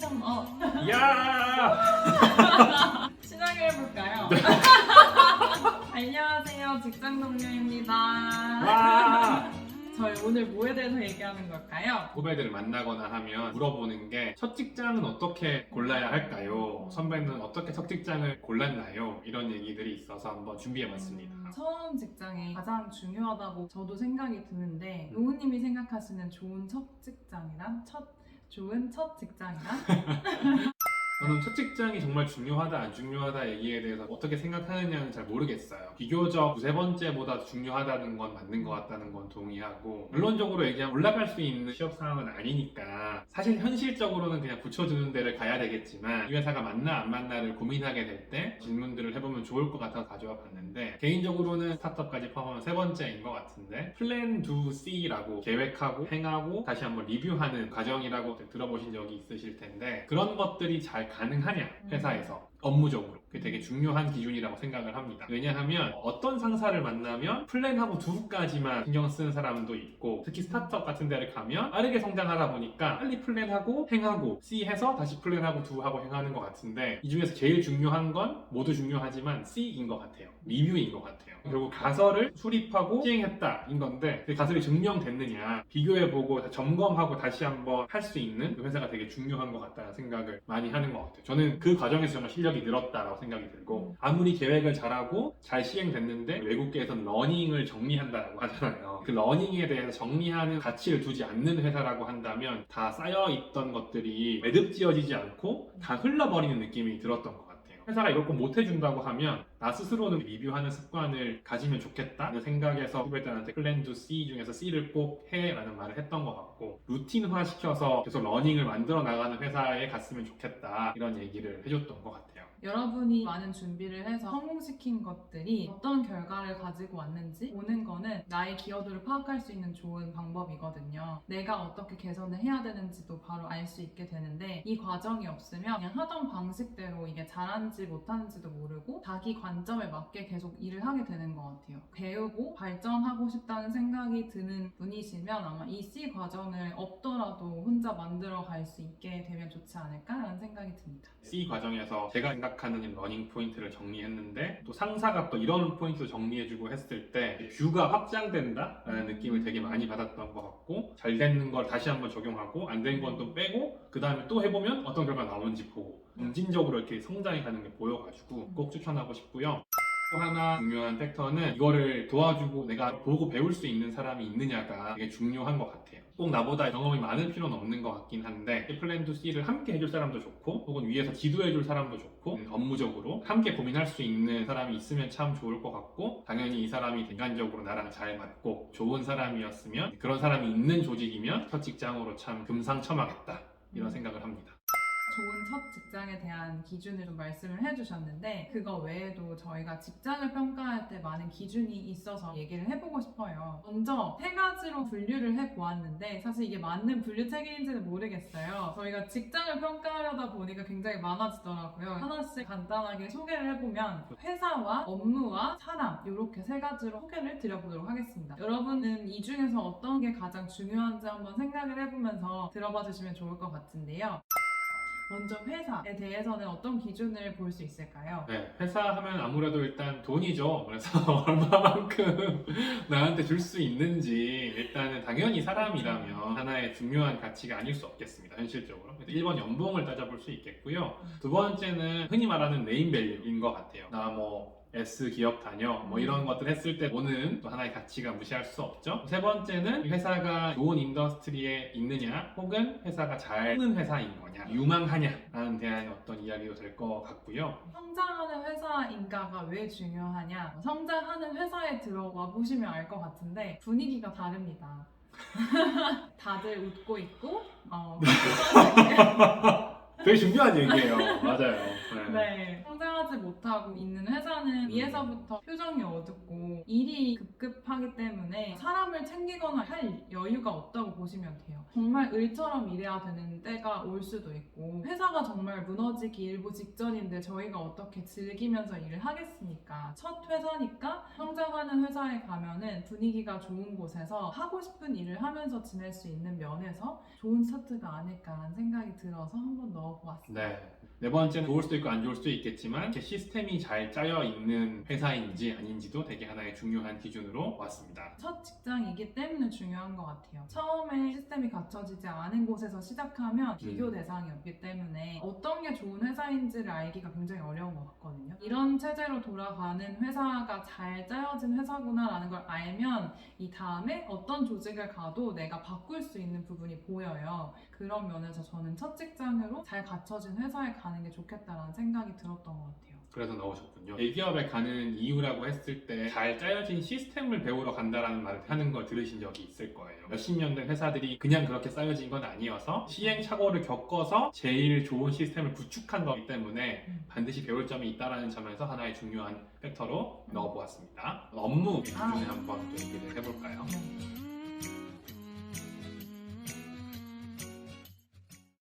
텐션업 야! 시작해볼까요? 안녕하세요, 직장동료입니다. 와! 저희 오늘 뭐에 대해서 얘기하는 걸까요? 후배들을 만나거나 하면 물어보는 게 첫 직장은 어떻게 골라야 할까요? 선배는 어떻게 첫 직장을 골랐나요? 이런 얘기들이 있어서 한번 준비해봤습니다. 처음 직장이 가장 중요하다고 저도 생각이 드는데 노우님이 생각하시는 좋은 첫 직장이란? 좋은 첫 직장이란? 저는 첫 직장이 정말 중요하다 안 중요하다 얘기에 대해서 어떻게 생각하느냐는 잘 모르겠어요. 비교적 두세 번째보다 중요하다는 건 맞는 것 같다는 건 동의하고, 물론적으로 얘기하면 올라갈 수 있는 취업 상황은 아니니까 사실 현실적으로는 그냥 붙여주는 데를 가야 되겠지만 이 회사가 맞나 안 맞나를 고민하게 될 때 질문들을 해보면 좋을 것 같아서 가져와 봤는데, 개인적으로는 스타트업까지 포함하면 세 번째인 것 같은데, 플랜 2C라고 계획하고 행하고 다시 한번 리뷰하는 과정이라고 들어보신 적이 있으실 텐데, 그런 것들이 잘 가능하냐 회사에서 업무적으로 그게 되게 중요한 기준이라고 생각을 합니다. 왜냐하면 어떤 상사를 만나면 플랜하고 2까지만 신경 쓰는 사람도 있고, 특히 스타트업 같은 데를 가면 빠르게 성장하다 보니까 빨리 플랜하고 행하고 C 해서 다시 플랜하고 2하고 행하는 것 같은데, 이 중에서 제일 중요한 건 모두 중요하지만 C인 것 같아요. 리뷰인 것 같아요. 결국 가설을 수립하고 시행했다 인 건데, 그 가설이 증명됐느냐 비교해보고 점검하고 다시 한번 할 수 있는 그 회사가 되게 중요한 것 같다는 생각을 많이 하는 것 같아요. 저는 그 과정에서 정말 실력이 늘었다라고 생각이 들고, 아무리 계획을 잘하고 잘 시행됐는데 외국계에서는 러닝을 정리한다라고 하잖아요. 그 러닝에 대해서 정리하는 가치를 두지 않는 회사라고 한다면 다 쌓여있던 것들이 매듭지어지지 않고 다 흘러버리는 느낌이 들었던 것 같아요. 회사가 이걸 꼭 못해준다고 하면 나 스스로는 리뷰하는 습관을 가지면 좋겠다는 생각에서 후배들한테 플랜 2C 중에서 C를 꼭 해라는 말을 했던 것 같고, 루틴화 시켜서 계속 러닝을 만들어 나가는 회사에 갔으면 좋겠다 이런 얘기를 해줬던 것 같아요. 여러분이 많은 준비를 해서 성공시킨 것들이 어떤 결과를 가지고 왔는지 보는 거는 나의 기여도를 파악할 수 있는 좋은 방법이거든요. 내가 어떻게 개선을 해야 되는지도 바로 알 수 있게 되는데, 이 과정이 없으면 그냥 하던 방식대로 이게 잘하는지 못하는지도 모르고 자기 관점에 맞게 계속 일을 하게 되는 것 같아요. 배우고 발전하고 싶다는 생각이 드는 분이시면 아마 이 C 과정을 없더라도 혼자 만들어 갈 수 있게 되면 좋지 않을까라는 생각이 듭니다. C 과정에서 제가 생각하는 이 러닝 포인트를 정리했는데, 또 상사가 또 이런 포인트를 정리해주고 했을 때 뷰가 확장된다라는 느낌을 되게 많이 받았던 것 같고, 잘 되는 걸 다시 한번 적용하고 안 된 건 또 빼고 그 다음에 또 해보면 어떤 결과가 나오는지 보고 점진적으로 이렇게 성장해 가는 게 보여가지고 꼭 추천하고 싶고요. 또 하나 중요한 팩터는 이거를 도와주고 내가 보고 배울 수 있는 사람이 있느냐가 되게 중요한 것 같아요. 꼭 나보다 경험이 많을 필요는 없는 것 같긴 한데, 플랜 2C를 함께 해줄 사람도 좋고 혹은 위에서 지도해줄 사람도 좋고, 업무적으로 함께 고민할 수 있는 사람이 있으면 참 좋을 것 같고, 당연히 이 사람이 인간적으로 나랑 잘 맞고 좋은 사람이었으면, 그런 사람이 있는 조직이면 첫 직장으로 참 금상첨화겠다 이런 생각을 합니다. 좋은 첫 직장에 대한 기준을 좀 말씀을 해주셨는데, 그거 외에도 저희가 직장을 평가할 때 많은 기준이 있어서 얘기를 해보고 싶어요. 먼저 세 가지로 분류를 해보았는데 사실 이게 맞는 분류 체계인지는 모르겠어요. 저희가 직장을 평가하려다 보니까 굉장히 많아지더라고요. 하나씩 간단하게 소개를 해보면 회사와 업무와 사람, 이렇게 세 가지로 소개를 드려보도록 하겠습니다. 여러분은 이 중에서 어떤 게 가장 중요한지 한번 생각을 해보면서 들어봐 주시면 좋을 것 같은데요. 먼저 회사에 대해서는 어떤 기준을 볼 수 있을까요? 네, 회사 하면 아무래도 일단 돈이죠. 그래서 얼마만큼 나한테 줄 수 있는지, 일단은 당연히 사람이라면 하나의 중요한 가치가 아닐 수 없겠습니다. 현실적으로. 그래서 1번 연봉을 따져볼 수 있겠고요. 두 번째는 흔히 말하는 네임밸류인 것 같아요. 나 S 기업 다녀 뭐 이런 것들 했을 때 오는 또 하나의 가치가 무시할 수 없죠. 세 번째는 회사가 좋은 인더스트리에 있느냐, 혹은 회사가 잘 크는 회사인 거냐, 유망하냐라는 대한 어떤 이야기도 될 것 같고요. 성장하는 회사인가가 왜 중요하냐? 성장하는 회사에 들어와 보시면 알 것 같은데 분위기가 다릅니다. 다들 웃고 있고 되게 중요한 얘기예요. 맞아요. 네, 성장하지 못하는 못하고 있는 회사는 위에서부터 표정이 어둡고 일이 급급하기 때문에 사람을 챙기거나 할 여유가 없다고 보시면 돼요. 정말 을처럼 일해야 되는 때가 올 수도 있고 회사가 정말 무너지기 일보 직전인데 저희가 어떻게 즐기면서 일을 하겠습니까? 첫 회사니까 성장하는 회사에 가면은 분위기가 좋은 곳에서 하고 싶은 일을 하면서 지낼 수 있는 면에서 좋은 스타트가 아닐까라는 생각이 들어서 한번 넣어보았습니다. 네. 네 번째는 좋을 수도 있고 안 좋을 수도 있겠지만 이렇게 시스템이 잘 짜여 있는 회사인지 아닌지도 되게 하나의 중요한 기준으로 왔습니다. 첫 직장이기 때문에 중요한 것 같아요. 처음에 시스템이 갖춰지지 않은 곳에서 시작하면 비교 대상이 없기 때문에 어떤 게 좋은 회사인지를 알기가 굉장히 어려운 것 같거든요. 이런 체제로 돌아가는 회사가 잘 짜여진 회사구나라는 걸 알면 이 다음에 어떤 조직을 가도 내가 바꿀 수 있는 부분이 보여요. 그런 면에서 저는 첫 직장으로 잘 갖춰진 회사에 가는 게 좋겠다라는 생각이 들었던 것 같아요. 그래서 넣으셨군요. 대기업에 가는 이유라고 했을 때 잘 짜여진 시스템을 배우러 간다라는 말을 하는 걸 들으신 적이 있을 거예요. 몇십 년 된 회사들이 그냥 그렇게 짜여진 건 아니어서 시행착오를 겪어서 제일 좋은 시스템을 구축한 거기 때문에 반드시 배울 점이 있다는 점에서 하나의 중요한 팩터로 넣어보았습니다. 업무 기준에 한번 또 얘기를 해볼까요?